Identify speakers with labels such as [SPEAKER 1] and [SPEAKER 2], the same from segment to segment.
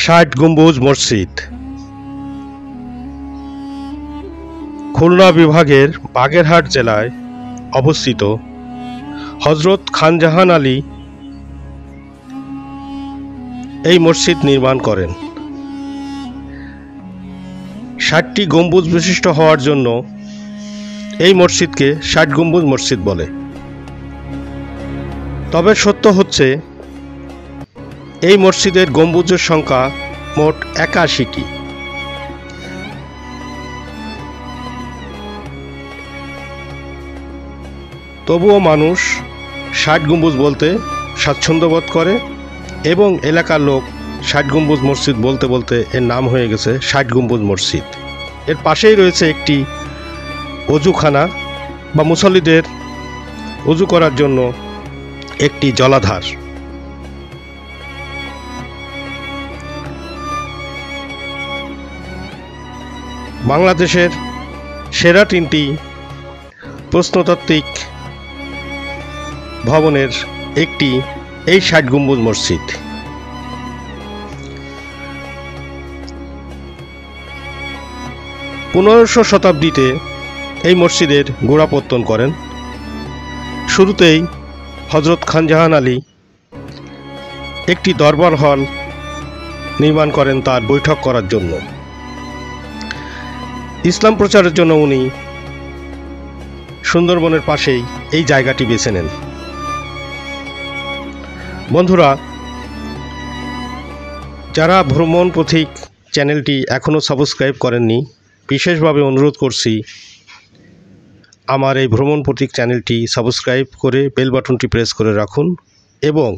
[SPEAKER 1] ষাট গম্বুজ মসজিদ খুলনা বিভাগের বাগেরহাট জেলায় অবস্থিত হযরত খানজাহান আলী এই মসজিদ নির্মাণ করেন। ৬০টি গম্বুজ বিশিষ্ট হওয়ার জন্য এই মসজিদকে ৬০ গম্বুজ মসজিদ বলে। তবে সত্য হচ্ছে এই মসজিদের গম্বুজের সংখ্যা মোট ৮১টি। তবুও মানুষ ৬০ গম্বুজ বলতে স্বাচ্ছন্দ্য বোধ করে এবং এলাকার লোক ৬০ গম্বুজ মসজিদ বলতে বলতে এর নাম হয়ে গেছে ৬০ গম্বুজ মসজিদ। এর পাশেই রয়েছে একটি অজুখানা বা মুসল্লিদের অজু করার জন্য একটি জলাধার। বাংলাদেশের সেরা ৩টি প্রত্নতাত্ত্বিক ভবনের একটি এই ৬০ গম্বুজ মসজিদ। পনেরোশো শতাব্দীতে এই মসজিদের গোড়াপত্তন করেন। শুরুতেই হযরত খানজাহান আলী একটি দরবার হল নির্মাণ করেন তার বৈঠক করার জন্য। ইসলাম প্রচারের জন্য উনি সুন্দরবনের পাশেই এই জায়গাটি বেছে নেন। বন্ধুরা, যারা ভ্রমণ পথিক চ্যানেলটি এখনও সাবস্ক্রাইব করেননি, বিশেষভাবে অনুরোধ করছি আমার এই ভ্রমণ পথিক চ্যানেলটি সাবস্ক্রাইব করে বেল বাটনটি প্রেস করে রাখুন এবং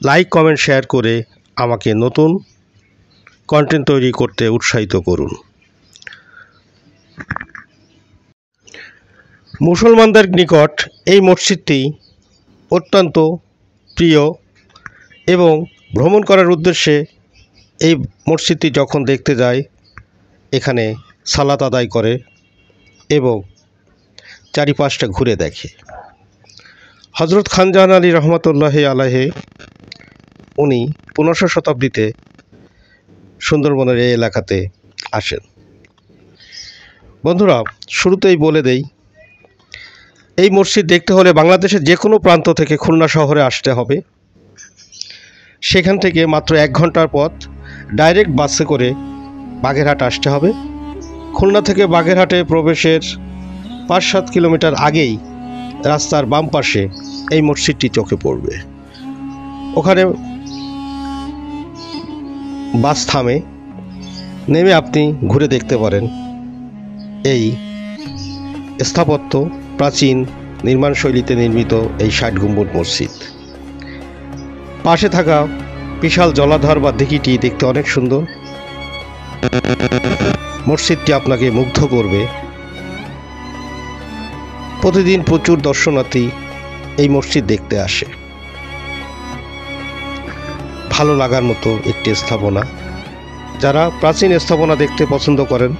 [SPEAKER 1] লাইক কমেন্ট শেয়ার করে আমাকে নতুন কন্টেন্ট তৈরি করতে উৎসাহিত করুন। মুসলমানদের নিকট এই মসজিদটি অত্যন্ত প্রিয় এবং ভ্রমণ করার উদ্দেশ্যে এই মসজিদটি যখন দেখতে যায় এখানে সালাত আদায় করে এবং চারিপাশটা ঘুরে দেখে। হযরত খানজাহান আলী রহমতুল্লাহি আলাইহি উনি ১৫শ শতাব্দীতে সুন্দরবনের এই এলাকাতে আসেন। বন্ধুরা, শুরুতেই বলে দেই, এই মসজিদ দেখতে হলে বাংলাদেশের যে কোনো প্রান্ত থেকে খুলনা শহরে আসতে হবে। সেখান থেকে মাত্র ১ ঘন্টার পথ ডাইরেক্ট বাসে করে বাগেরহাট আসতে হবে। খুলনা থেকে বাগেরহাটে প্রবেশের ৫-৭ কিলোমিটার আগেই রাস্তার বাম পাশে এই মসজিদটি চোখে পড়বে। ওখানে বাস থামে, নেমে আপনি ঘুরে দেখতে পারেন এই স্থাপত্য, প্রাচীন নির্মাণ শৈলীতে নির্মিত এই ৬০ গম্বুজ মসজিদ। পাশে থাকা বিশাল জলাধার বা দিঘিটি দেখতে অনেক সুন্দর। মসজিদটি আপনাকে মুগ্ধ করবে। প্রতিদিন প্রচুর দর্শনার্থী এই মসজিদ দেখতে আসে। ভালো লাগার মতো একটি স্থাপনা। যারা প্রাচীন স্থাপনা দেখতে পছন্দ করেন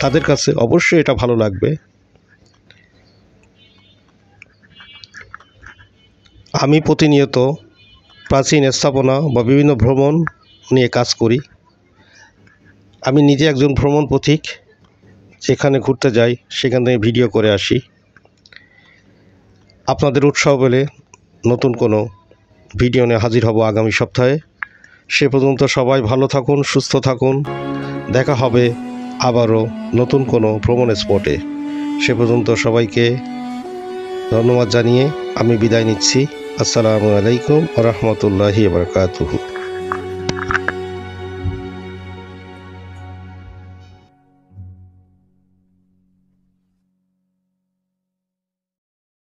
[SPEAKER 1] তাদের কাছে অবশ্যই এটা ভালো লাগবে। আমি প্রতিনিয়ত প্রাচীন স্থাপনা বা বিভিন্ন ভ্রমণ নিয়ে কাজ করি। আমি নিজে একজন ভ্রমণ পথিক, যেখানে ঘুরতে যাই সেখান থেকে ভিডিও করে আসি। আপনাদের উৎসাহ পেলে নতুন কোনো ভিডিও নিয়ে হাজির হব আগামী সপ্তাহে। সে পর্যন্ত সবাই ভালো থাকুন, সুস্থ থাকুন। দেখা হবে আবারও নতুন কোনো ভ্রমণ স্পটে। সে পর্যন্ত সবাইকে ধন্যবাদ জানিয়ে আমি বিদায় নিচ্ছি। আসসালামু আলাইকুম ওয়া রাহমাতুল্লাহি ওয়া বারাকাতুহু।